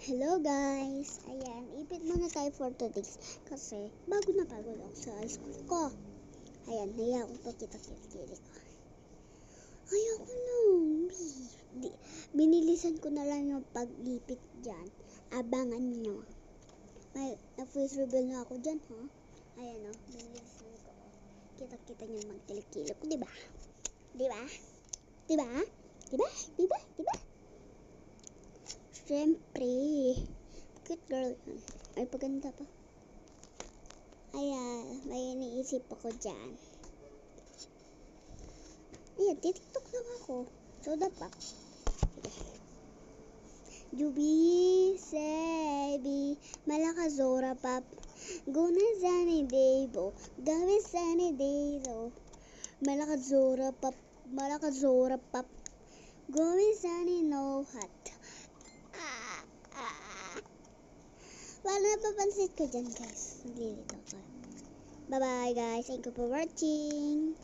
Hello guys! Ayan, ipit muna tayo for today kasi bago na pagod ako sa high school ko. Ayan, naiya akong pakita-kili ko. Ayoko lang. Binilisan ko na lang yung pag-ipit dyan. Abangan nyo. May na-face reveal na ako dyan, ha? Ayan o, binilisan ko. Kita-kita nyo magkilikili ko, diba? Diba? Diba? Diba? Diba? Diba? Siyempre, cute girl yun. Ay, paganda pa. Ayan, may iniisip ako dyan. Ayan, titiktok lang ako. Soda pa. Jubi, Sebi, Malakazora pap. Guna Zani Debo, Gabi Zani Dezo. Malakazora pap, Malakazora pap. Gabi Zani no hat. Wala napapansin ko dyan guys. Naglilito ko. Bye bye guys. Thank you for watching.